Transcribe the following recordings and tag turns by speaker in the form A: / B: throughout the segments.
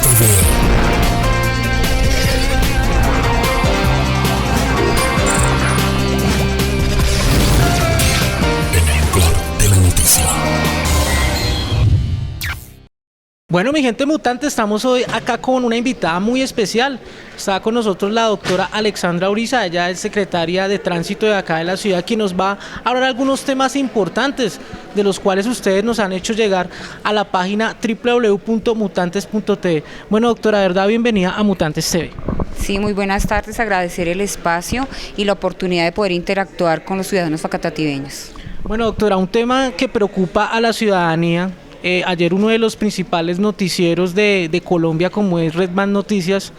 A: TV. El ejemplar de la noticia.
B: Bueno, mi gente mutante, estamos hoy acá con una invitada muy especial. Está con nosotros la doctora Alexandra Uriza, ella es secretaria de Tránsito de acá de la ciudad, quien nos va a hablar algunos temas importantes de los cuales ustedes nos han hecho llegar a la página www.mutantes.tv. Bueno, doctora, de verdad, bienvenida a Mutantes TV.
C: Sí, muy buenas tardes, agradecer el espacio y la oportunidad de poder interactuar con los ciudadanos facatativeños.
B: Bueno, doctora, un tema que preocupa a la ciudadanía. Ayer uno de los principales noticieros de Colombia, como es Redman Noticias,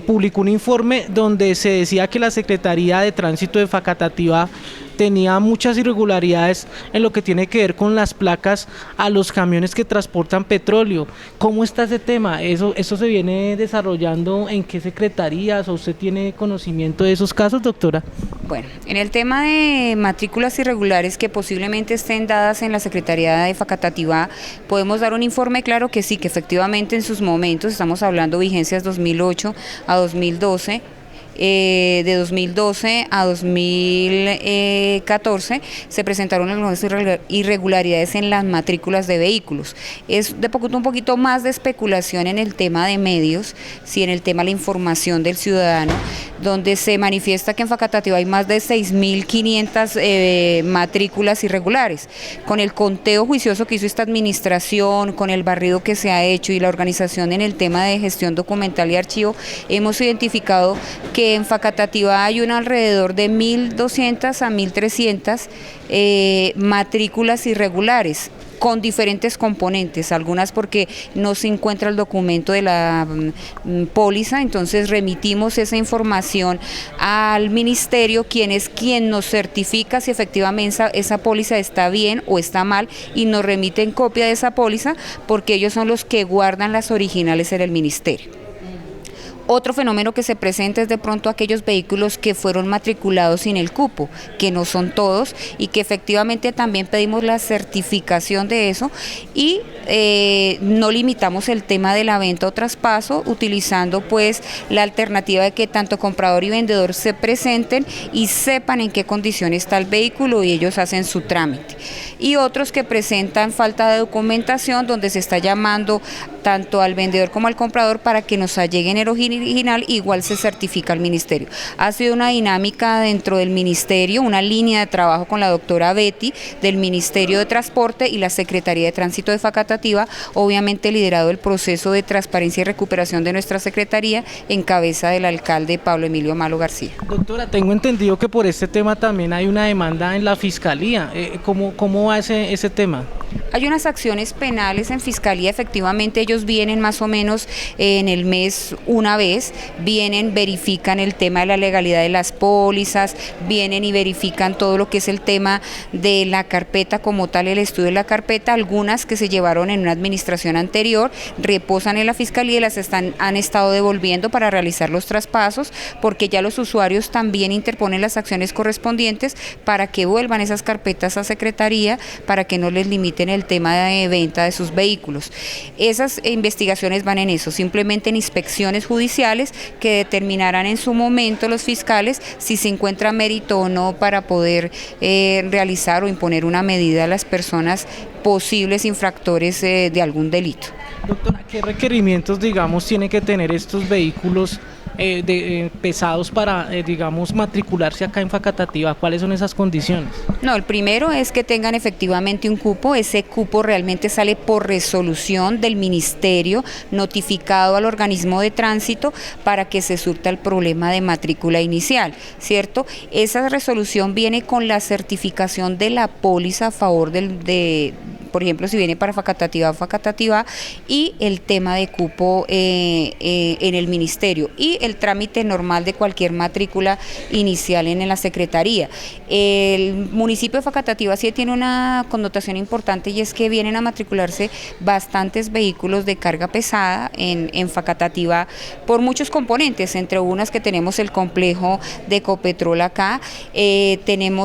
B: publicó un informe donde se decía que la Secretaría de Tránsito de Facatativá tenía muchas irregularidades en lo que tiene que ver con las placas a los camiones que transportan petróleo. ¿Cómo está ese tema? ¿Eso se viene desarrollando en qué secretarías o usted tiene conocimiento de esos casos, doctora?
C: Bueno, en el tema de matrículas irregulares que posiblemente estén dadas en la Secretaría de Facatativá, podemos dar un informe claro que sí, que efectivamente en sus momentos, estamos hablando vigencias 2008 a 2012, de 2012 a 2014 se presentaron algunas irregularidades en las matrículas de vehículos. Es un poquito más de especulación en el tema de medios, sí, en el tema de la información del ciudadano, donde se manifiesta que en Facatativá hay más de 6.500 matrículas irregulares. Con el conteo juicioso que hizo esta administración, con el barrido que se ha hecho y la organización en el tema de gestión documental y archivo, hemos identificado que en Facatativá hay alrededor de 1.200 a 1.300 matrículas irregulares, con diferentes componentes, algunas porque no se encuentra el documento de la póliza, entonces remitimos esa información al ministerio, quien nos certifica si efectivamente esa póliza está bien o está mal y nos remiten copia de esa póliza porque ellos son los que guardan las originales en el ministerio. Otro fenómeno que se presenta es de pronto aquellos vehículos que fueron matriculados sin el cupo, que no son todos y que efectivamente también pedimos la certificación de eso y no limitamos el tema de la venta o traspaso utilizando pues la alternativa de que tanto comprador y vendedor se presenten y sepan en qué condición está el vehículo y ellos hacen su trámite. Y otros que presentan falta de documentación donde se está llamando tanto al vendedor como al comprador para que nos alleguen el original, igual se certifica al ministerio. Ha sido una dinámica dentro del ministerio, una línea de trabajo con la doctora Betty del Ministerio de Transporte y la Secretaría de Tránsito de Facatativá, obviamente liderado el proceso de transparencia y recuperación de nuestra secretaría en cabeza del alcalde Pablo Emilio Malo García.
B: Doctora, tengo entendido que por este tema también hay una demanda en la Fiscalía. ¿Cómo va ese tema?
C: Hay unas acciones penales en Fiscalía, efectivamente ellos vienen más o menos en el mes una vez, vienen, verifican el tema de la legalidad de las pólizas, vienen y verifican todo lo que es el tema de la carpeta como tal, el estudio de la carpeta, algunas que se llevaron en una administración anterior, reposan en la Fiscalía y han estado devolviendo para realizar los traspasos, porque ya los usuarios también interponen las acciones correspondientes para que vuelvan esas carpetas a Secretaría, para que no les limiten el tema de venta de sus vehículos. Esas investigaciones van en eso, simplemente en inspecciones judiciales que determinarán en su momento los fiscales si se encuentra mérito o no para poder realizar o imponer una medida a las personas posibles infractores de algún delito.
B: Doctora, ¿qué requerimientos, digamos, tienen que tener estos vehículos pesados para, digamos, matricularse acá en Facatativá? ¿Cuáles son esas condiciones?
C: No, el primero es que tengan efectivamente un cupo. Ese cupo realmente sale por resolución del ministerio notificado al organismo de tránsito para que se surta el problema de matrícula inicial, ¿cierto? Esa resolución viene con la certificación de la póliza a favor por ejemplo, si viene para Facatativá y el tema de cupo en el ministerio y el trámite normal de cualquier matrícula inicial en la Secretaría. El municipio de Facatativá sí tiene una connotación importante y es que vienen a matricularse bastantes vehículos de carga pesada en Facatativá por muchos componentes, entre unas que tenemos el complejo de Ecopetrol acá,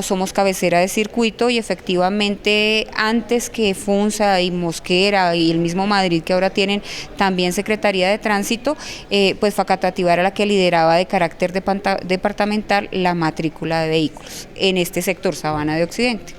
C: somos cabecera de circuito y efectivamente antes que Funza y Mosquera y el mismo Madrid, que ahora tienen también Secretaría de Tránsito, pues Facatativá era la que lideraba de carácter departamental la matrícula de vehículos en este sector Sabana de Occidente.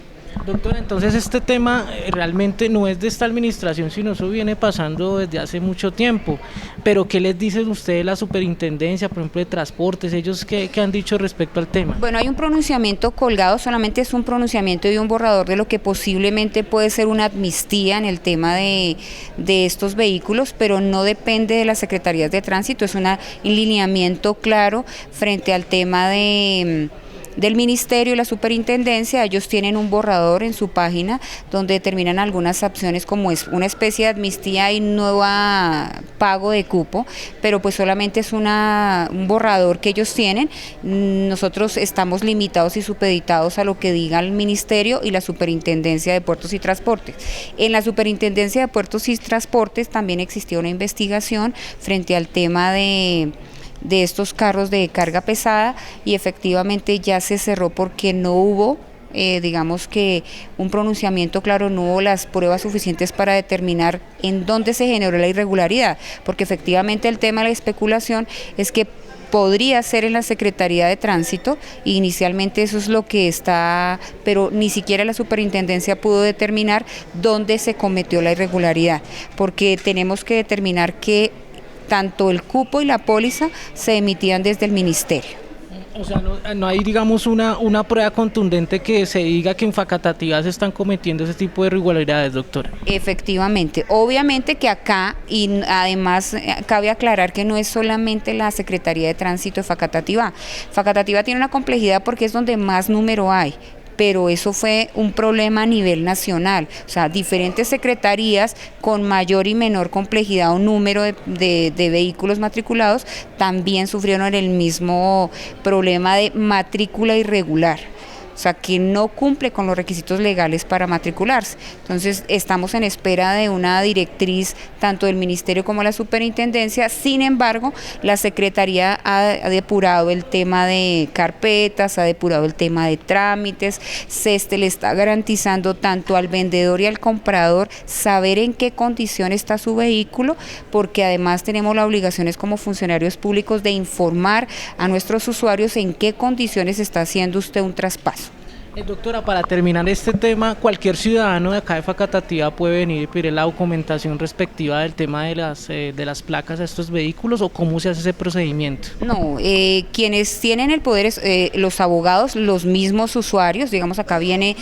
B: Doctora, entonces este tema realmente no es de esta administración, sino eso viene pasando desde hace mucho tiempo. Pero ¿qué les dicen ustedes la superintendencia, por ejemplo, de transportes? ¿Ellos qué han dicho respecto al tema?
C: Bueno, hay un pronunciamiento colgado, solamente es un pronunciamiento y un borrador de lo que posiblemente puede ser una amnistía en el tema de estos vehículos, pero no depende de las secretarías de tránsito, es un lineamiento claro frente al tema del ministerio y la superintendencia. Ellos tienen un borrador en su página donde determinan algunas opciones como es una especie de amnistía y nueva pago de cupo, pero pues solamente es un borrador que ellos tienen. Nosotros estamos limitados y supeditados a lo que diga el ministerio y la superintendencia de puertos y transportes. En la superintendencia de puertos y transportes también existió una investigación frente al tema de estos carros de carga pesada y efectivamente ya se cerró porque no hubo, digamos que un pronunciamiento claro, no hubo las pruebas suficientes para determinar en dónde se generó la irregularidad, porque efectivamente el tema de la especulación es que podría ser en la Secretaría de Tránsito, e inicialmente eso es lo que está, pero ni siquiera la superintendencia pudo determinar dónde se cometió la irregularidad, porque tenemos que determinar que tanto el cupo y la póliza se emitían desde el ministerio.
B: O sea, no hay, digamos, una prueba contundente que se diga que en Facatativá se están cometiendo ese tipo de irregularidades, doctora.
C: Efectivamente, obviamente que acá, y además cabe aclarar que no es solamente la Secretaría de Tránsito de Facatativá. Facatativá tiene una complejidad porque es donde más número hay, pero eso fue un problema a nivel nacional, o sea, diferentes secretarías con mayor y menor complejidad o número de vehículos matriculados también sufrieron el mismo problema de matrícula irregular. O sea, que no cumple con los requisitos legales para matricularse. Entonces, estamos en espera de una directriz tanto del ministerio como la superintendencia. Sin embargo, la secretaría ha depurado el tema de carpetas, ha depurado el tema de trámites, le está garantizando tanto al vendedor y al comprador saber en qué condición está su vehículo, porque además tenemos las obligaciones como funcionarios públicos de informar a nuestros usuarios en qué condiciones está haciendo usted un traspaso.
B: Doctora, para terminar este tema, cualquier ciudadano de acá de Facatativá puede venir y pedir la documentación respectiva del tema de las placas a estos vehículos, ¿o cómo se hace ese procedimiento?
C: No, quienes tienen el poder es los abogados, los mismos usuarios, digamos acá viene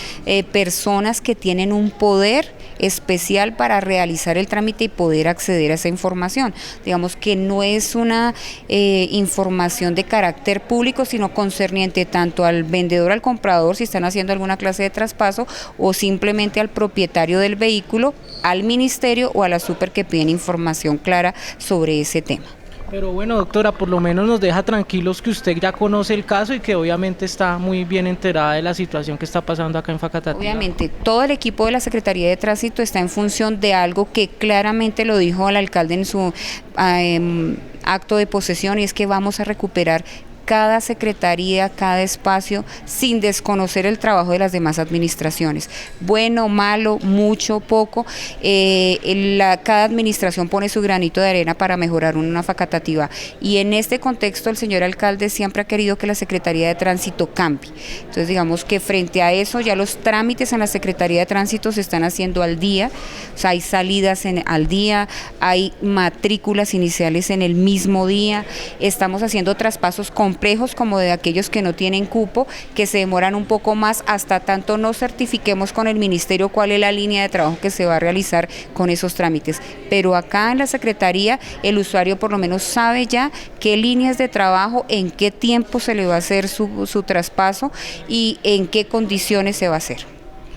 C: personas que tienen un poder especial para realizar el trámite y poder acceder a esa información. Digamos que no es una información de carácter público, sino concerniente tanto al vendedor, al comprador, si están haciendo alguna clase de traspaso, o simplemente al propietario del vehículo, al ministerio o a la super que piden información clara sobre ese tema.
B: Pero bueno, doctora, por lo menos nos deja tranquilos que usted ya conoce el caso y que obviamente está muy bien enterada de la situación que está pasando acá en Facatativá.
C: Obviamente, todo el equipo de la Secretaría de Tránsito está en función de algo que claramente lo dijo el alcalde en su acto de posesión, y es que vamos a recuperar cada secretaría, cada espacio, sin desconocer el trabajo de las demás administraciones. Bueno, malo, mucho, poco, cada administración pone su granito de arena para mejorar una Facatativá. Y en este contexto el señor alcalde siempre ha querido que la Secretaría de Tránsito cambie. Entonces digamos que frente a eso ya los trámites en la Secretaría de Tránsito se están haciendo al día, o sea, hay salidas al día, hay matrículas iniciales en el mismo día, estamos haciendo traspasos complejos como de aquellos que no tienen cupo, que se demoran un poco más hasta tanto no certifiquemos con el ministerio cuál es la línea de trabajo que se va a realizar con esos trámites. Pero acá en la Secretaría el usuario por lo menos sabe ya qué líneas de trabajo, en qué tiempo se le va a hacer su traspaso y en qué condiciones se va a hacer.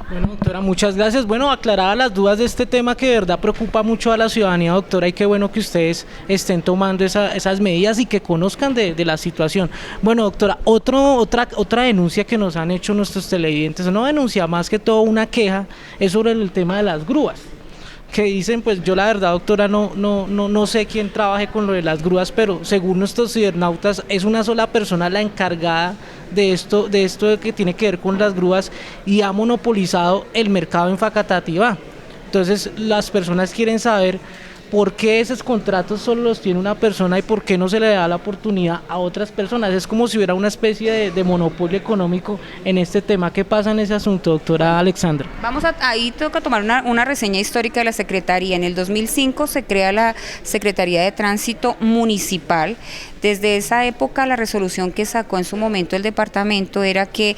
B: Bueno, doctora, muchas gracias. Bueno, aclaradas las dudas de este tema que de verdad preocupa mucho a la ciudadanía, doctora, y qué bueno que ustedes estén tomando esas medidas y que conozcan de la situación. Bueno, doctora, otra denuncia que nos han hecho nuestros televidentes, no denuncia, más que todo una queja, es sobre el tema de las grúas, que dicen, pues yo la verdad, doctora, no sé quién trabaje con lo de las grúas, pero según nuestros cibernautas es una sola persona la encargada de esto que tiene que ver con las grúas, y ha monopolizado el mercado en Facatativá. Entonces las personas quieren saber por qué esos contratos solo los tiene una persona y por qué no se le da la oportunidad a otras personas. Es como si hubiera una especie de monopolio económico en este tema. ¿Qué pasa en ese asunto, doctora Alexandra?
C: Ahí toca tomar una reseña histórica de la Secretaría. En el 2005 se crea la Secretaría de Tránsito Municipal. Desde esa época la resolución que sacó en su momento el departamento era que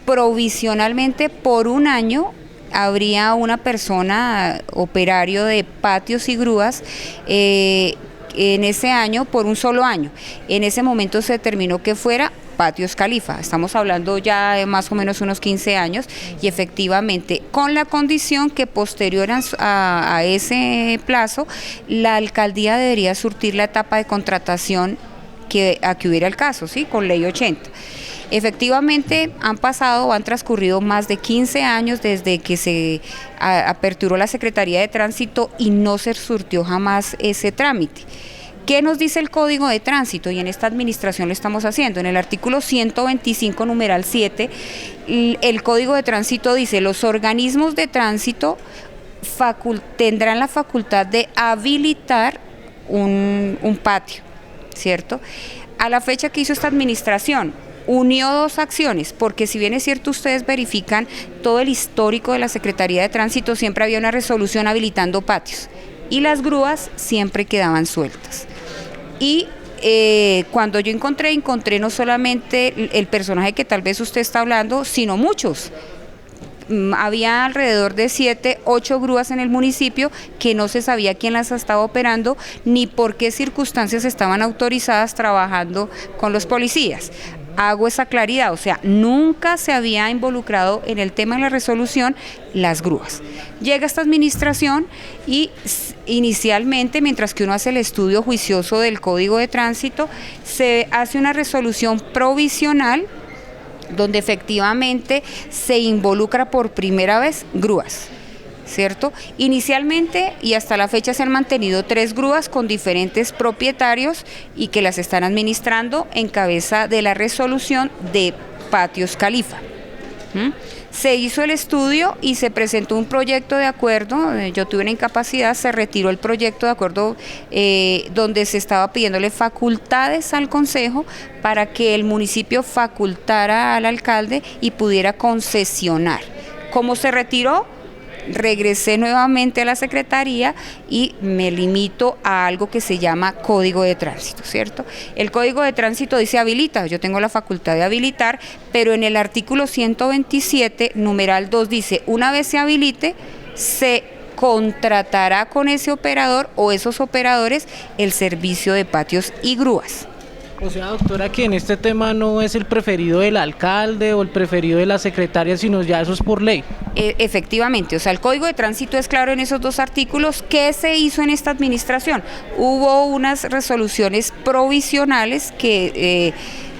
C: provisionalmente por un año habría una persona operario de patios y grúas en ese año por un solo año. En ese momento se determinó que fuera Patios Califa, estamos hablando ya de más o menos unos 15 años y efectivamente con la condición que posterior a ese plazo la alcaldía debería surtir la etapa de contratación a que hubiera el caso, ¿sí? Con ley 80. Efectivamente han transcurrido más de 15 años desde que se aperturó la Secretaría de Tránsito y no se surtió jamás ese trámite. ¿Qué nos dice el Código de Tránsito? Y en esta administración lo estamos haciendo. En el artículo 125, numeral 7, el Código de Tránsito dice: los organismos de tránsito tendrán la facultad de habilitar un patio, ¿cierto? A la fecha que hizo esta administración, unió dos acciones, porque si bien es cierto ustedes verifican todo el histórico de la Secretaría de Tránsito, siempre había una resolución habilitando patios y las grúas siempre quedaban sueltas. Y cuando yo encontré no solamente el personaje que tal vez usted está hablando, sino muchos. Había alrededor de 7, 8 grúas en el municipio que no se sabía quién las estaba operando ni por qué circunstancias estaban autorizadas trabajando con los policías. Hago esa claridad, o sea, nunca se había involucrado en el tema de la resolución las grúas. Llega esta administración y inicialmente, mientras que uno hace el estudio juicioso del Código de Tránsito, se hace una resolución provisional donde efectivamente se involucra por primera vez grúas, ¿cierto? Inicialmente y hasta la fecha se han mantenido 3 grúas con diferentes propietarios y que las están administrando en cabeza de la resolución de Patios Califa. Se hizo el estudio y se presentó un proyecto de acuerdo. Yo tuve una incapacidad, se retiró el proyecto de acuerdo donde se estaba pidiéndole facultades al Consejo para que el municipio facultara al alcalde y pudiera concesionar. ¿Cómo se retiró? Regresé nuevamente a la Secretaría y me limito a algo que se llama Código de Tránsito, ¿cierto? El Código de Tránsito dice habilita, yo tengo la facultad de habilitar, pero en el artículo 127, numeral 2 dice, una vez se habilite, se contratará con ese operador o esos operadores el servicio de patios y grúas.
B: O sea, doctora, que en este tema no es el preferido del alcalde o el preferido de la secretaria, sino ya eso es por ley.
C: Efectivamente, o sea, el Código de Tránsito es claro en esos 2 artículos. ¿Qué se hizo en esta administración? Hubo unas resoluciones provisionales que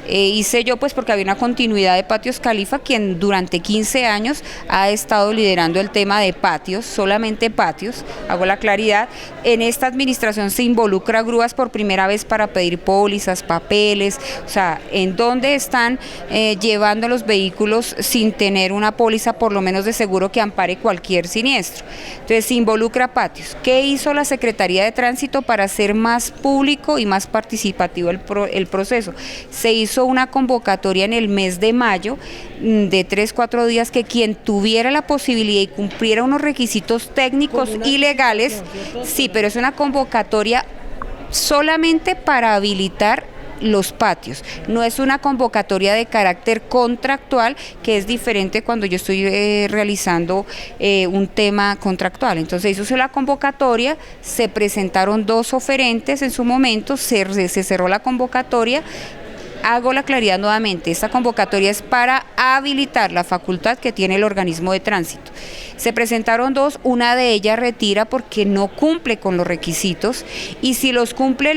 C: hice yo pues porque había una continuidad de Patios Califa, quien durante 15 años ha estado liderando el tema de patios, solamente patios, hago la claridad. En esta administración se involucra grúas por primera vez para pedir pólizas, papeles, o sea, en dónde están llevando los vehículos sin tener una póliza por lo menos de seguro que ampare cualquier siniestro. Entonces se involucra patios. ¿Qué hizo la Secretaría de Tránsito para hacer más público y más participativo el proceso? Se hizo una convocatoria en el mes de mayo de 3-4 días que quien tuviera la posibilidad y cumpliera unos requisitos técnicos y legales, sí, pero es una convocatoria solamente para habilitar los patios, no es una convocatoria de carácter contractual, que es diferente cuando yo estoy realizando un tema contractual. Entonces hizo la convocatoria, se presentaron 2 oferentes en su momento, se cerró la convocatoria. Hago la claridad nuevamente, esta convocatoria es para habilitar la facultad que tiene el organismo de tránsito. Se presentaron 2, una de ellas retira porque no cumple con los requisitos y si los cumple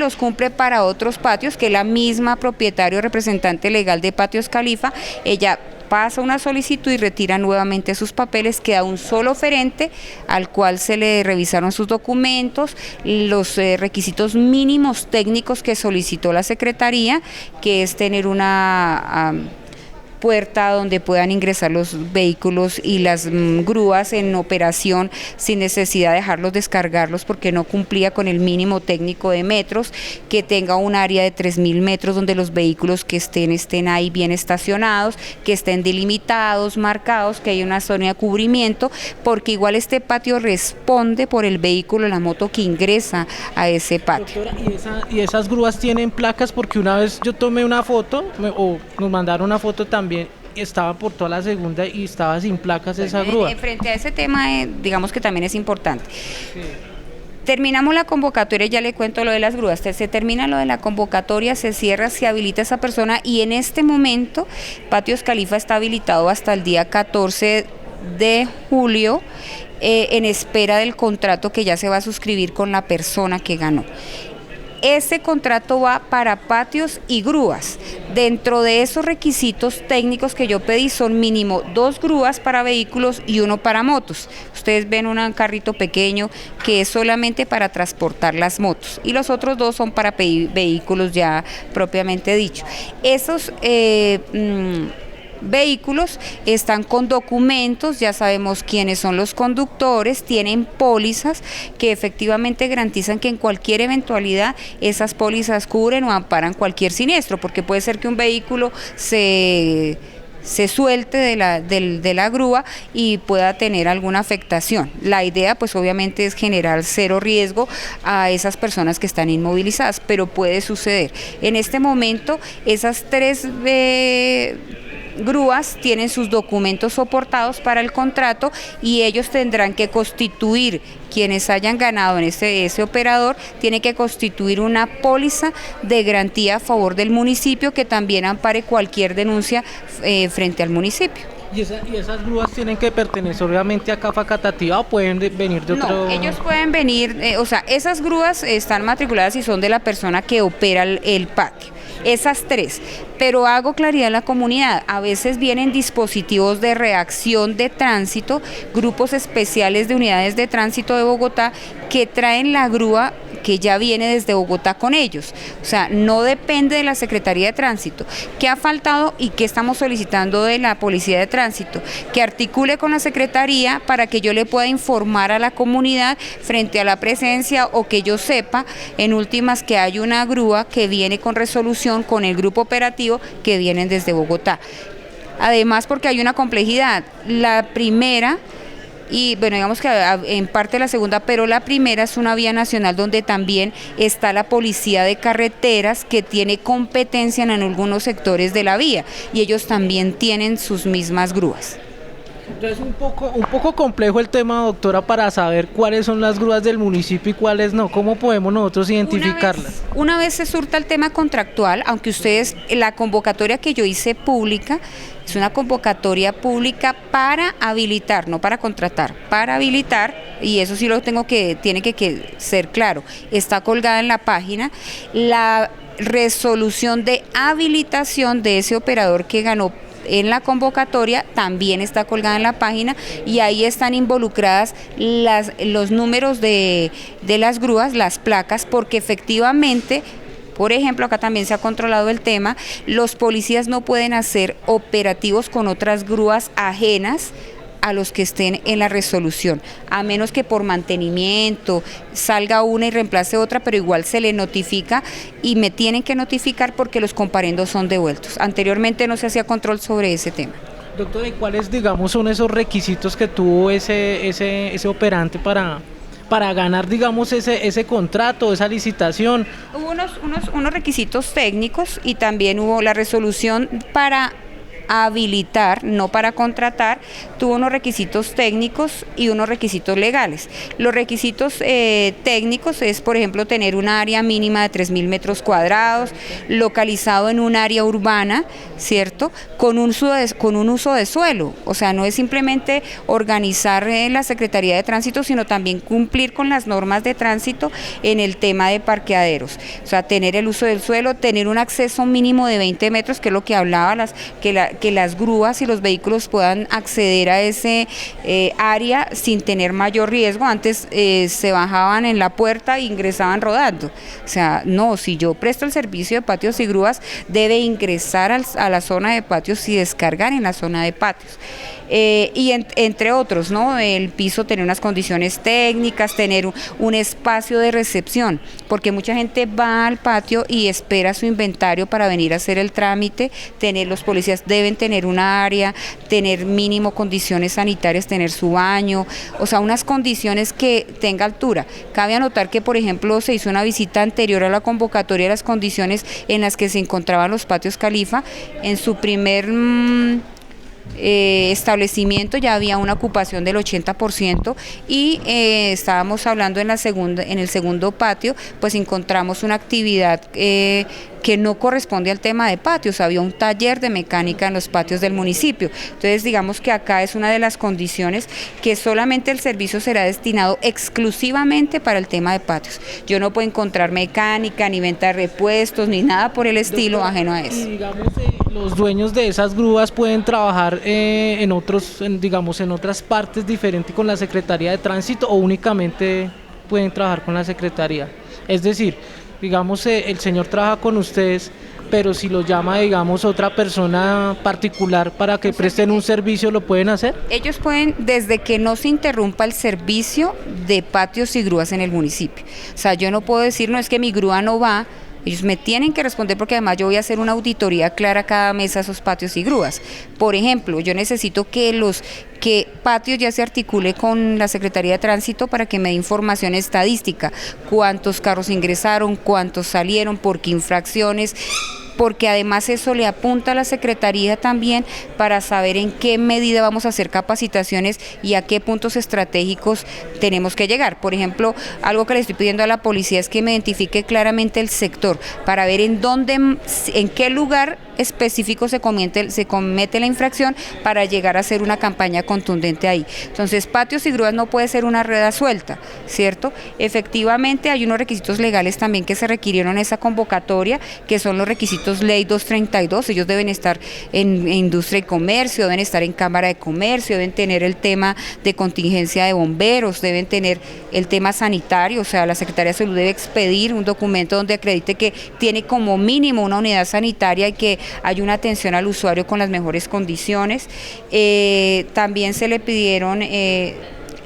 C: para otros patios, que la misma propietario representante legal de Patios Califa, ella pasa una solicitud y retira nuevamente sus papeles, queda un solo oferente al cual se le revisaron sus documentos, los requisitos mínimos técnicos que solicitó la Secretaría, que es tener una puerta donde puedan ingresar los vehículos y las grúas en operación sin necesidad de dejarlos descargarlos porque no cumplía con el mínimo técnico de metros, que tenga un área de 3.000 metros donde los vehículos que estén ahí bien estacionados, que estén delimitados, marcados, que haya una zona de cubrimiento, porque igual este patio responde por el vehículo, la moto que ingresa a ese patio.
B: Doctora, ¿y esas grúas tienen placas? Porque una vez yo tomé una foto, o nos mandaron una foto también, estaba por toda la segunda y estaba sin placas esa grúa.
C: Frente a ese tema, digamos que también es importante. Sí. Terminamos la convocatoria, ya le cuento lo de las grúas, se termina lo de la convocatoria, se cierra, se habilita esa persona y en este momento Patios Califa está habilitado hasta el día 14 de julio en espera del contrato que ya se va a suscribir con la persona que ganó. Ese contrato va para patios y grúas. Dentro de esos requisitos técnicos que yo pedí son mínimo 2 grúas para vehículos y 1 para motos. Ustedes ven un carrito pequeño que es solamente para transportar las motos y los otros 2 son para vehículos ya propiamente dicho. Esos vehículos están con documentos, ya sabemos quiénes son los conductores, tienen pólizas que efectivamente garantizan que en cualquier eventualidad esas pólizas cubren o amparan cualquier siniestro, porque puede ser que un vehículo se suelte de la grúa y pueda tener alguna afectación. La idea pues obviamente es generar cero riesgo a esas personas que están inmovilizadas, pero puede suceder. En este momento esas 3 grúas tienen sus documentos soportados para el contrato y ellos tendrán que constituir, quienes hayan ganado en ese operador, tiene que constituir una póliza de garantía a favor del municipio que también ampare cualquier denuncia frente al municipio.
B: ¿Y esas grúas tienen que pertenecer obviamente a CAFA Catativa o pueden venir de otro?
C: No, ellos pueden venir, esas grúas están matriculadas y son de la persona que opera el patio. Esas 3, pero hago claridad a la comunidad, a veces vienen dispositivos de reacción de tránsito, grupos especiales de unidades de tránsito de Bogotá que traen la grúa que ya viene desde Bogotá con ellos, o sea, no depende de la Secretaría de Tránsito. ¿Qué ha faltado y qué estamos solicitando de la Policía de Tránsito? Que articule con la Secretaría para que yo le pueda informar a la comunidad frente a la presencia o que yo sepa, en últimas, que hay una grúa que viene con resolución con el grupo operativo que vienen desde Bogotá. Además, porque hay una complejidad, la primera, y bueno, digamos que en parte la segunda, pero la primera es una vía nacional donde también está la policía de carreteras que tiene competencia en algunos sectores de la vía y ellos también tienen sus mismas grúas.
B: Entonces un poco complejo el tema, doctora, para saber cuáles son las grúas del municipio y cuáles no. ¿Cómo podemos nosotros identificarlas?
C: Una vez se surta el tema contractual, aunque ustedes, la convocatoria que yo hice pública, es una convocatoria pública para habilitar, no para contratar, para habilitar, y eso sí tiene que ser claro, está colgada en la página, la resolución de habilitación de ese operador que ganó en la convocatoria también está colgada en la página y ahí están involucradas los números de las grúas, las placas, porque efectivamente, por ejemplo, acá también se ha controlado el tema, los policías no pueden hacer operativos con otras grúas ajenas a los que estén en la resolución, a menos que por mantenimiento salga una y reemplace otra, pero igual se le notifica y me tienen que notificar porque los comparendos son devueltos. Anteriormente no se hacía control sobre ese tema.
B: Doctor, ¿y cuáles, digamos, son esos requisitos que tuvo ese operante para ganar, digamos, ese contrato, esa licitación?
C: Hubo unos requisitos técnicos y también hubo la resolución para habilitar, no para contratar, tuvo unos requisitos técnicos y unos requisitos legales. Los requisitos técnicos es, por ejemplo, tener un área mínima de 3.000 metros cuadrados, localizado en un área urbana, ¿cierto? Con un uso de suelo, o sea, no es simplemente organizar la Secretaría de Tránsito, sino también cumplir con las normas de tránsito en el tema de parqueaderos, o sea, tener el uso del suelo, tener un acceso mínimo de 20 metros, que es lo que hablaba, que las grúas y los vehículos puedan acceder a ese área sin tener mayor riesgo. Antes se bajaban en la puerta e ingresaban rodando. O sea, no, si yo presto el servicio de patios y grúas, debe ingresar a la zona de patios y descargar en la zona de patios. Entre otros, ¿no? El piso tener unas condiciones técnicas, tener un espacio de recepción, porque mucha gente va al patio y espera su inventario para venir a hacer el trámite. Los policías deben tener una área, tener mínimo condiciones sanitarias, tener su baño, o sea, unas condiciones que tenga altura. Cabe anotar que, por ejemplo, se hizo una visita anterior a la convocatoria de las condiciones en las que se encontraban los patios Califa. En su primer establecimiento ya había una ocupación del 80% y estábamos hablando en el segundo patio, pues encontramos una actividad que no corresponde al tema de patios. Había un taller de mecánica en los patios del municipio. Entonces, digamos que acá es una de las condiciones que solamente el servicio será destinado exclusivamente para el tema de patios. Yo no puedo encontrar mecánica, ni venta de repuestos, ni nada por el estilo. Doctora, ajeno a eso.
B: Y digamos, los dueños de esas grúas pueden trabajar en otras partes diferentes con la Secretaría de Tránsito, o únicamente pueden trabajar con la Secretaría. Es decir, digamos, el señor trabaja con ustedes, pero si lo llama, digamos, otra persona particular para que presten un servicio, ¿lo pueden hacer?
C: Ellos pueden, desde que no se interrumpa el servicio de patios y grúas en el municipio. O sea, yo no puedo decir, no, es que mi grúa no va. Ellos me tienen que responder, porque además yo voy a hacer una auditoría clara cada mes a esos patios y grúas. Por ejemplo, yo necesito que patios ya se articule con la Secretaría de Tránsito para que me dé información estadística, cuántos carros ingresaron, cuántos salieron, por qué infracciones, porque además eso le apunta a la Secretaría también para saber en qué medida vamos a hacer capacitaciones y a qué puntos estratégicos tenemos que llegar. Por ejemplo, algo que le estoy pidiendo a la policía es que me identifique claramente el sector para ver en qué lugar específico se comete la infracción, para llegar a hacer una campaña contundente ahí. Entonces, patios y grúas no puede ser una rueda suelta, ¿cierto? Efectivamente, hay unos requisitos legales también que se requirieron en esa convocatoria, que son los requisitos Ley 232, ellos deben estar en Industria y Comercio, deben estar en Cámara de Comercio, deben tener el tema de contingencia de bomberos, deben tener el tema sanitario. O sea, la Secretaría de Salud debe expedir un documento donde acredite que tiene como mínimo una unidad sanitaria y que hay una atención al usuario con las mejores condiciones. También se le pidieron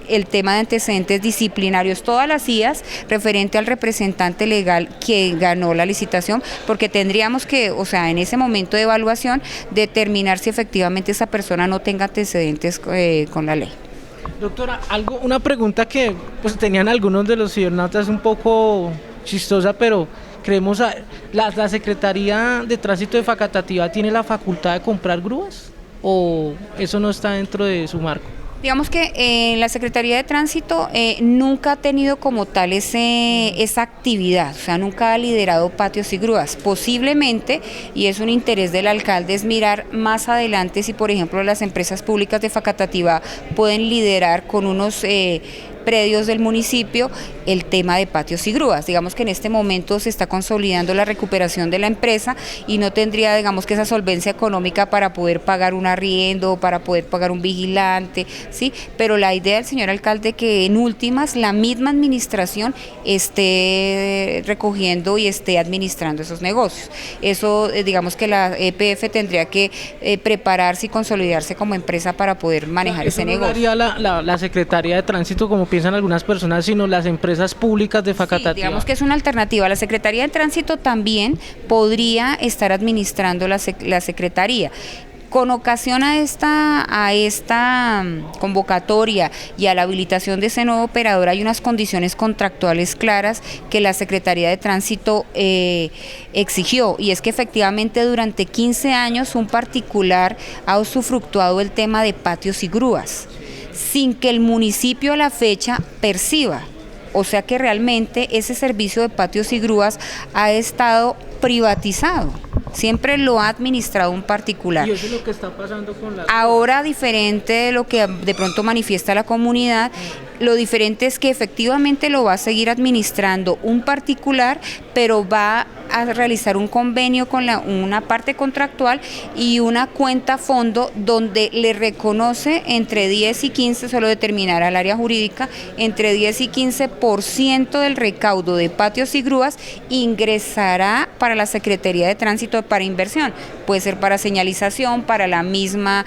C: el tema de antecedentes disciplinarios, todas las IAS referente al representante legal que ganó la licitación, porque tendríamos que, o sea, en ese momento de evaluación, determinar si efectivamente esa persona no tenga antecedentes con la ley.
B: Doctora, una pregunta que pues tenían algunos de los cibernautas un poco chistosa, pero creemos, ¿la Secretaría de Tránsito de Facatativá tiene la facultad de comprar grúas o eso no está dentro de su marco?
C: Digamos que la Secretaría de Tránsito nunca ha tenido como tal esa actividad, o sea, nunca ha liderado patios y grúas. Posiblemente, y es un interés del alcalde, es mirar más adelante si, por ejemplo, las empresas públicas de Facatativá pueden liderar con unos predios del municipio el tema de patios y grúas. Digamos que en este momento se está consolidando la recuperación de la empresa y no tendría, digamos, que esa solvencia económica para poder pagar un arriendo, para poder pagar un vigilante, ¿sí? Pero la idea del señor alcalde que en últimas la misma administración esté recogiendo y esté administrando esos negocios. Eso, digamos que la EPF tendría que prepararse y consolidarse como empresa para poder manejar ese negocio.
B: ¿Eso no haría la Secretaría de Tránsito, como piensan algunas personas, sino las empresas públicas de Facatativá?
C: Sí, digamos que es una alternativa. La Secretaría de Tránsito también podría estar administrando la Secretaría. Con ocasión a esta convocatoria y a la habilitación de ese nuevo operador, hay unas condiciones contractuales claras que la Secretaría de Tránsito exigió, y es que efectivamente durante 15 años un particular ha usufructuado el tema de patios y grúas, sin que el municipio a la fecha perciba. O sea que realmente ese servicio de patios y grúas ha estado privatizado. Siempre lo ha administrado un particular.
B: Y eso es lo que está pasando con la...
C: Ahora, diferente de lo que de pronto manifiesta la comunidad, Lo diferente es que efectivamente lo va a seguir administrando un particular, pero va a realizar un convenio con una parte contractual y una cuenta fondo donde le reconoce entre 10 y 15, solo determinará el área jurídica, entre 10 y 15% del recaudo de patios y grúas ingresará para la Secretaría de Tránsito para inversión. Puede ser para señalización, para la misma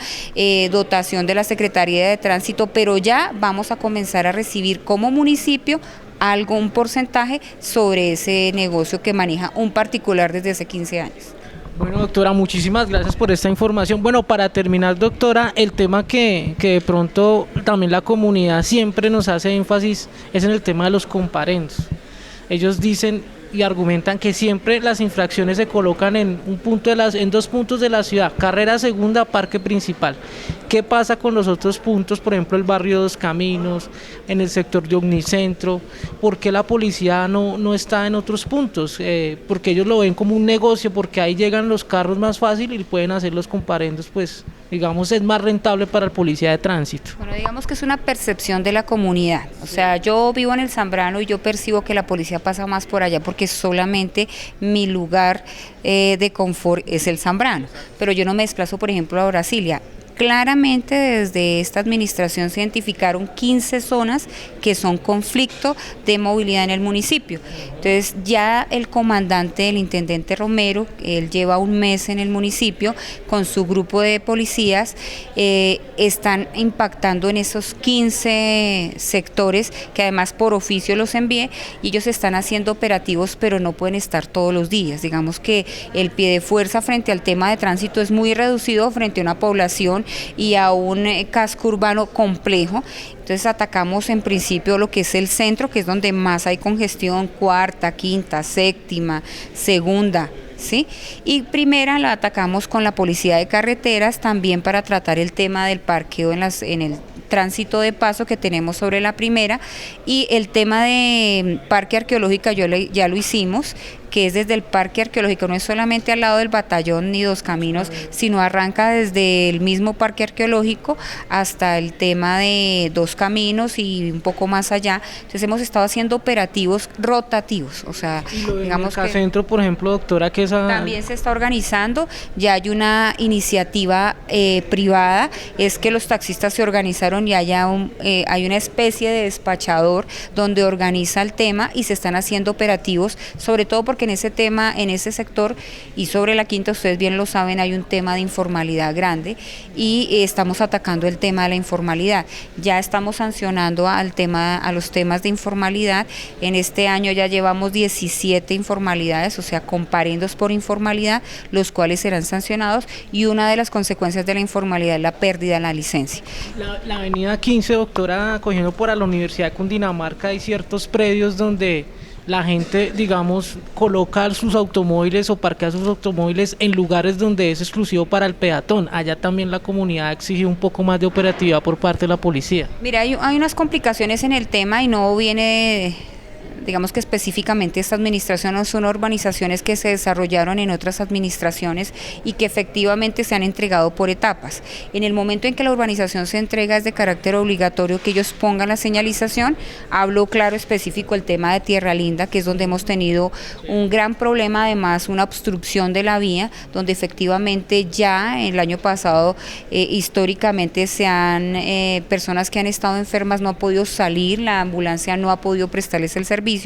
C: dotación de la Secretaría de Tránsito, pero ya vamos a comenzar a recibir como municipio algún porcentaje sobre ese negocio que maneja un particular desde hace 15 años.
B: Bueno, doctora, muchísimas gracias por esta información. Bueno, para terminar, doctora, el tema que de pronto también la comunidad siempre nos hace énfasis es en el tema de los comparendos. Ellos dicen y argumentan que siempre las infracciones se colocan en dos puntos de la ciudad, carrera segunda, parque principal. ¿Qué pasa con los otros puntos, por ejemplo el barrio Dos Caminos, en el sector de Omnicentro? ¿Por qué la policía no está en otros puntos? Porque ellos lo ven como un negocio, porque ahí llegan los carros más fácil y pueden hacer los comparendos, pues digamos es más rentable para el policía de tránsito.
C: Bueno, digamos que es una percepción de la comunidad, o sea, yo vivo en el Zambrano y yo percibo que la policía pasa más por allá porque solamente mi lugar de confort es el Zambrano, pero yo no me desplazo, por ejemplo, a Brasilia. Claramente desde esta administración se identificaron 15 zonas que son conflicto de movilidad en el municipio. Entonces ya el comandante, el intendente Romero, él lleva un mes en el municipio con su grupo de policías, están impactando en esos 15 sectores que además por oficio los envié y ellos están haciendo operativos pero no pueden estar todos los días. Digamos que el pie de fuerza frente al tema de tránsito es muy reducido frente a una población y a un casco urbano complejo. Entonces atacamos en principio lo que es el centro, que es donde más hay congestión, cuarta, quinta, séptima, segunda, ¿sí? Y primera la atacamos con la policía de carreteras también para tratar el tema del parqueo en el tránsito de paso que tenemos sobre la primera, y el tema de parque arqueológico ya lo hicimos, que es desde el parque arqueológico, no es solamente al lado del batallón ni Dos Caminos, sino arranca desde el mismo parque arqueológico hasta el tema de Dos Caminos y un poco más allá. Entonces hemos estado haciendo operativos rotativos, o sea, digamos que
B: centro, por ejemplo, doctora, que
C: también se está organizando, ya hay una iniciativa privada, es que los taxistas se organizaron y hay una especie de despachador donde organiza el tema y se están haciendo operativos, sobre todo porque en ese tema, en ese sector y sobre la quinta, ustedes bien lo saben, hay un tema de informalidad grande y estamos atacando el tema de la informalidad. Ya estamos sancionando a los temas de informalidad. En este año ya llevamos 17 informalidades, o sea, comparendos por informalidad, los cuales serán sancionados, y una de las consecuencias de la informalidad es la pérdida de la licencia.
B: La avenida 15, doctora, cogiendo por la Universidad de Cundinamarca, hay ciertos predios donde la gente, digamos, coloca sus automóviles o parquea sus automóviles en lugares donde es exclusivo para el peatón. Allá también la comunidad exige un poco más de operatividad por parte de la policía.
C: Mira, hay unas complicaciones en el tema y no viene digamos que específicamente esta administración no son urbanizaciones que se desarrollaron en otras administraciones y que efectivamente se han entregado por etapas. En el momento en que la urbanización se entrega es de carácter obligatorio que ellos pongan la señalización. Hablo claro específico el tema de Tierra Linda, que es donde hemos tenido un gran problema, además una obstrucción de la vía, donde efectivamente ya el año pasado históricamente personas que han estado enfermas no han podido salir, la ambulancia no ha podido prestarles el servicio.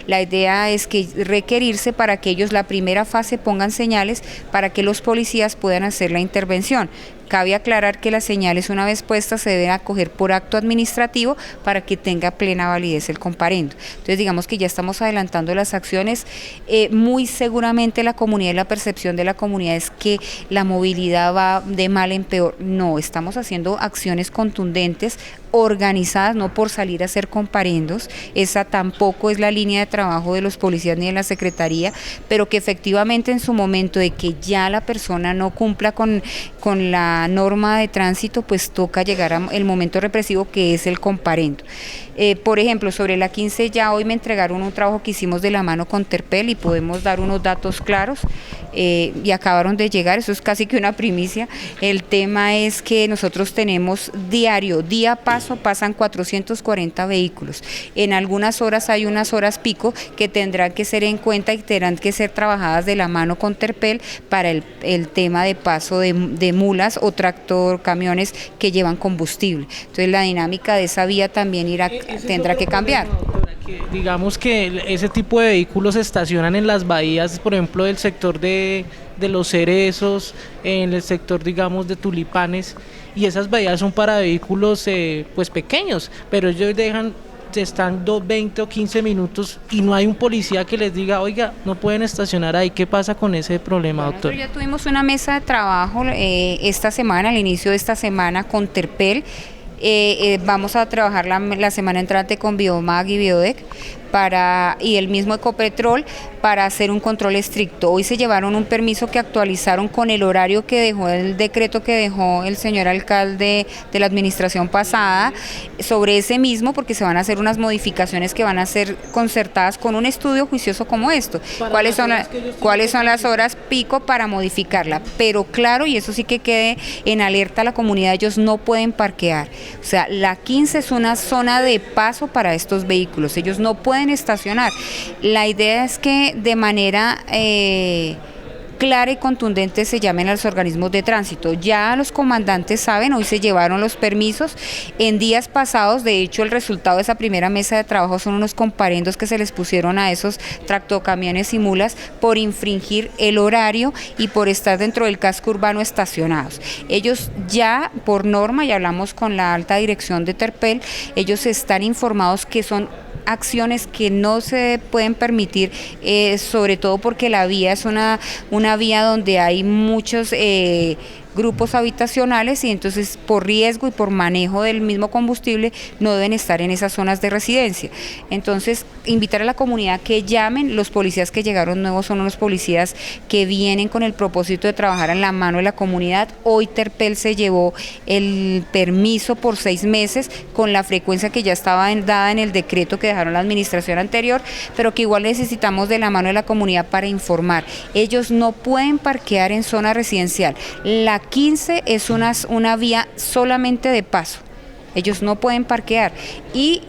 C: La idea es que requerirse para que ellos la primera fase pongan señales para que los policías puedan hacer la intervención. Cabe aclarar que las señales, una vez puestas, se deben acoger por acto administrativo para que tenga plena validez el comparendo. Entonces digamos que ya estamos adelantando las acciones. Muy seguramente la comunidad y la percepción de la comunidad es que la movilidad va de mal en peor. No, estamos haciendo acciones contundentes, organizadas, no por salir a hacer comparendos. Esa tampoco es la línea de trabajo de los policías ni de la Secretaría, pero que efectivamente en su momento de que ya la persona no cumpla con la norma de tránsito, pues toca llegar al momento represivo, que es el comparendo. Por ejemplo, sobre la 15 ya hoy me entregaron un trabajo que hicimos de la mano con Terpel y podemos dar unos datos claros. y acabaron de llegar, eso es casi que una primicia. El tema es que nosotros tenemos diario, día a paso, pasan 440 vehículos. En algunas horas hay unas horas pico que tendrán que ser en cuenta y tendrán que ser trabajadas de la mano con Terpel para el tema de paso de mulas o tractor, camiones que llevan combustible. Entonces la dinámica de esa vía también tendrá que cambiar.
B: Digamos que ese tipo de vehículos se estacionan en las bahías, por ejemplo, del sector de Los Cerezos, en el sector, digamos, de Tulipanes, y esas bahías son para vehículos pues pequeños, pero ellos están 20 o 15 minutos y no hay un policía que les diga, oiga, no pueden estacionar ahí. ¿Qué pasa con ese problema, doctor?
C: Ya tuvimos una mesa de trabajo esta semana, al inicio de esta semana, con Terpel. Vamos a trabajar la semana entrante con Biomag y Biodec y el mismo Ecopetrol para hacer un control estricto. Hoy se llevaron un permiso que actualizaron con el horario que dejó el decreto que dejó el señor alcalde de la administración pasada sobre ese mismo, porque se van a hacer unas modificaciones que van a ser concertadas con un estudio juicioso como esto. ¿Cuáles son las horas pico para modificarla? Pero claro, y eso sí que quede en alerta a la comunidad, ellos no pueden parquear. O sea, la 15 es una zona de paso para estos vehículos, ellos no pueden estacionar. La idea es que de manera clara y contundente se llamen a los organismos de tránsito. Ya los comandantes saben, hoy se llevaron los permisos. En días pasados, de hecho, el resultado de esa primera mesa de trabajo son unos comparendos que se les pusieron a esos tractocamiones y mulas por infringir el horario y por estar dentro del casco urbano estacionados. Ellos ya, por norma, y hablamos con la alta dirección de Terpel, ellos están informados que son acciones que no se pueden permitir, sobre todo porque la vía es una vía donde hay muchos grupos habitacionales y entonces por riesgo y por manejo del mismo combustible no deben estar en esas zonas de residencia. Entonces, invitar a la comunidad que llamen. Los policías que llegaron nuevos son unos policías que vienen con el propósito de trabajar en la mano de la comunidad. Hoy Terpel se llevó el permiso por 6 meses con la frecuencia que ya estaba dada en el decreto que dejaron la administración anterior, pero que igual necesitamos de la mano de la comunidad para informar. Ellos no pueden parquear en zona residencial. La 15 es una vía solamente de paso. Ellos no pueden parquear y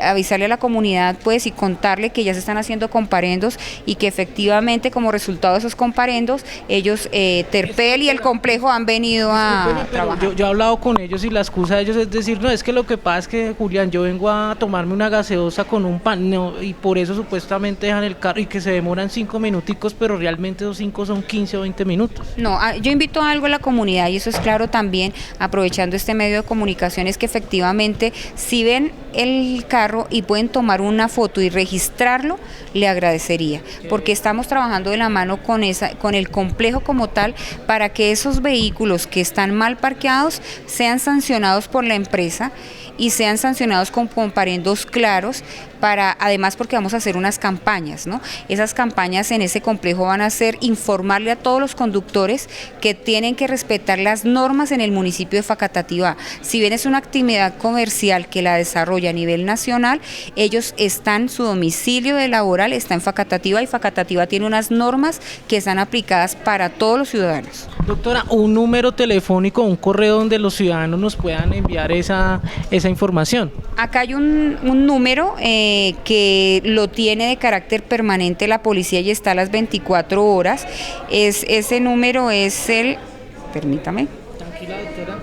C: avisarle a la comunidad pues y contarle que ya se están haciendo comparendos y que efectivamente como resultado de esos comparendos ellos, Terpel y el complejo han venido a trabajar.
B: Yo he hablado con ellos y la excusa de ellos es decir, no, es que lo que pasa es que, Julián, yo vengo a tomarme una gaseosa con un pan, no, y por eso supuestamente dejan el carro y que se demoran 5 minuticos, pero realmente esos 5 son 15 o 20 minutos.
C: No, yo invito a algo a la comunidad y eso es claro también, aprovechando este medio de comunicación, es que efectivamente si ven el carro y pueden tomar una foto y registrarlo, le agradecería, porque estamos trabajando de la mano con el complejo como tal para que esos vehículos que están mal parqueados sean sancionados por la empresa y sean sancionados con comparendos claros, además porque vamos a hacer unas campañas, ¿no? Esas campañas en ese complejo van a ser informarle a todos los conductores que tienen que respetar las normas en el municipio de Facatativá. Si bien es una actividad comercial que la desarrolla a nivel nacional, su domicilio de laboral está en Facatativá y Facatativá tiene unas normas que están aplicadas para todos los ciudadanos.
B: Doctora, un número telefónico, un correo donde los ciudadanos nos puedan enviar esa información.
C: Acá hay un número que lo tiene de carácter permanente la policía y está a las 24 horas. Ese número es permítame. Tranquila, doctora.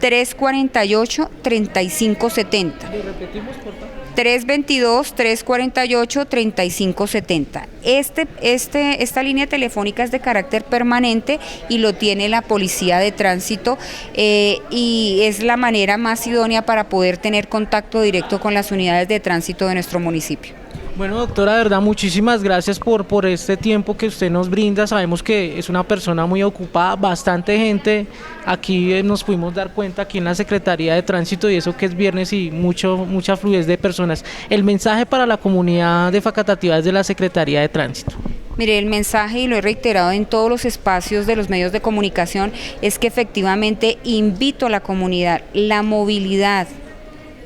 C: 322-348-3570.
B: ¿Lo repetimos, por favor?
C: 322-348-3570. Esta línea telefónica es de carácter permanente y lo tiene la Policía de Tránsito y es la manera más idónea para poder tener contacto directo con las unidades de tránsito de nuestro municipio.
B: Bueno, doctora, de verdad, muchísimas gracias por este tiempo que usted nos brinda. Sabemos que es una persona muy ocupada, bastante gente. Aquí nos pudimos dar cuenta aquí en la Secretaría de Tránsito y eso que es viernes y mucha fluidez de personas. El mensaje para la comunidad de Facatativá es de la Secretaría de Tránsito.
C: Mire, el mensaje, y lo he reiterado en todos los espacios de los medios de comunicación, es que efectivamente invito a la comunidad, la movilidad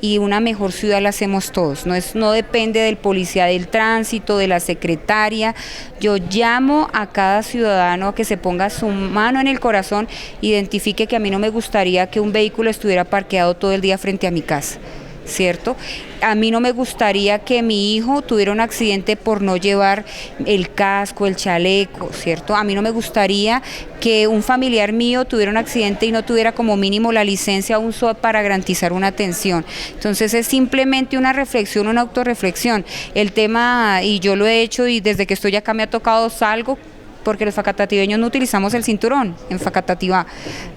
C: y una mejor ciudad la hacemos todos, no depende del policía del tránsito, de la secretaria. Yo llamo a cada ciudadano a que se ponga su mano en el corazón, identifique que a mí no me gustaría que un vehículo estuviera parqueado todo el día frente a mi casa, ¿cierto? A mí no me gustaría que mi hijo tuviera un accidente por no llevar el casco, el chaleco, ¿cierto? A mí no me gustaría que un familiar mío tuviera un accidente y no tuviera como mínimo la licencia o un SOAT para garantizar una atención. Entonces es simplemente una reflexión, una autorreflexión. El tema, y yo lo he hecho y desde que estoy acá me ha tocado, salgo, porque los facatativeños no utilizamos el cinturón en Facatativá.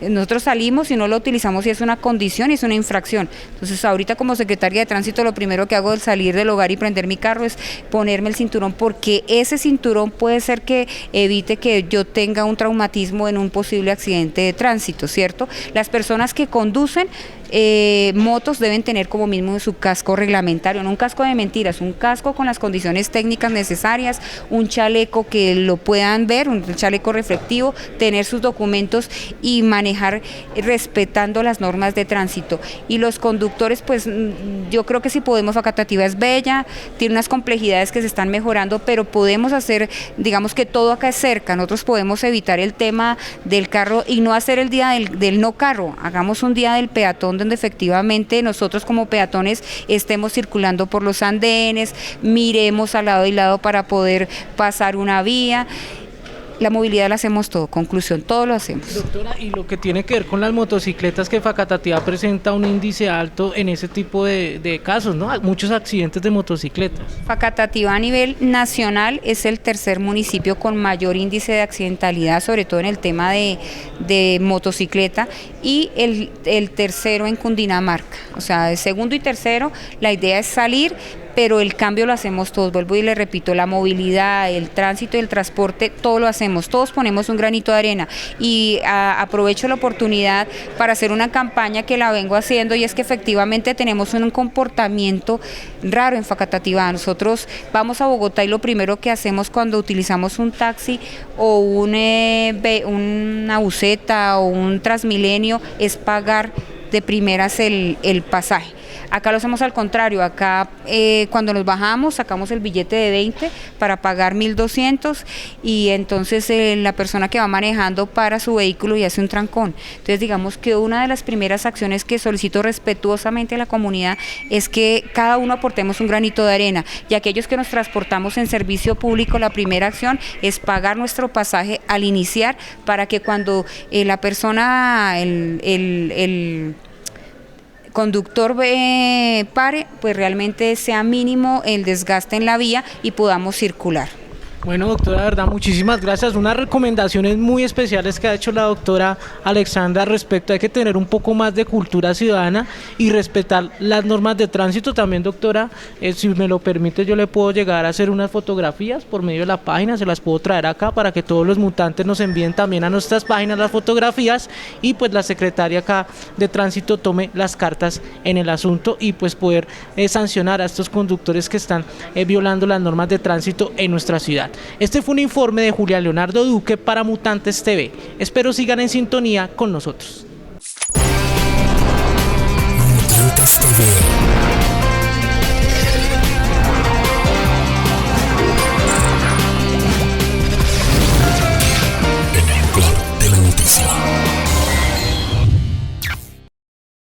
C: Nosotros salimos y no lo utilizamos y es una condición y es una infracción. Entonces ahorita como secretaria de tránsito lo primero que hago al salir del hogar y prender mi carro es ponerme el cinturón, porque ese cinturón puede ser que evite que yo tenga un traumatismo en un posible accidente de tránsito, ¿cierto? Las personas que conducen motos deben tener como mínimo su casco reglamentario, no un casco de mentiras, un casco con las condiciones técnicas necesarias, un chaleco que lo puedan ver, un chaleco reflectivo, tener sus documentos y manejar respetando las normas de tránsito. Y los conductores, pues yo creo que si podemos, Facatativá es bella, tiene unas complejidades que se están mejorando, pero podemos hacer, digamos que todo acá es cerca, nosotros podemos evitar el tema del carro y no hacer el día del no carro, hagamos un día del peatón donde efectivamente nosotros como peatones estemos circulando por los andenes, miremos al lado y lado para poder pasar una vía. La movilidad la hacemos todo, conclusión, todo lo hacemos.
B: Doctora, y lo que tiene que ver con las motocicletas, que Facatativá presenta un índice alto en ese tipo de casos, ¿no? Hay muchos accidentes de motocicletas.
C: Facatativá a nivel nacional es el tercer municipio con mayor índice de accidentalidad, sobre todo en el tema de motocicleta, y el tercero en Cundinamarca. O sea, el segundo y tercero, la idea es salir, pero el cambio lo hacemos todos, vuelvo y le repito, la movilidad, el tránsito y el transporte, todo lo hacemos, todos ponemos un granito de arena y aprovecho la oportunidad para hacer una campaña que la vengo haciendo, y es que efectivamente tenemos un comportamiento raro en Facatativá. Nosotros vamos a Bogotá y lo primero que hacemos cuando utilizamos un taxi o una buseta o un Transmilenio es pagar de primeras el pasaje. Acá lo hacemos al contrario, acá cuando nos bajamos sacamos el billete de 20 para pagar 1.200 y entonces la persona que va manejando para su vehículo y hace un trancón. Entonces digamos que una de las primeras acciones que solicito respetuosamente a la comunidad es que cada uno aportemos un granito de arena, y aquellos que nos transportamos en servicio público, la primera acción es pagar nuestro pasaje al iniciar, para que cuando la persona, el conductor pare, pues realmente sea mínimo el desgaste en la vía y podamos circular.
B: Bueno, doctora, de verdad, muchísimas gracias. Unas recomendaciones muy especiales que ha hecho la doctora Alexandra respecto a que tener un poco más de cultura ciudadana y respetar las normas de tránsito. También, doctora, si me lo permite, yo le puedo llegar a hacer unas fotografías por medio de la página, se las puedo traer acá para que todos los mutantes nos envíen también a nuestras páginas las fotografías, y pues la secretaria acá de tránsito tome las cartas en el asunto y pues poder sancionar a estos conductores que están violando las normas de tránsito en nuestra ciudad. Este fue un informe de Julián Leonardo Duque para Mutantes TV. Espero sigan en sintonía con nosotros.
A: Mutantes TV.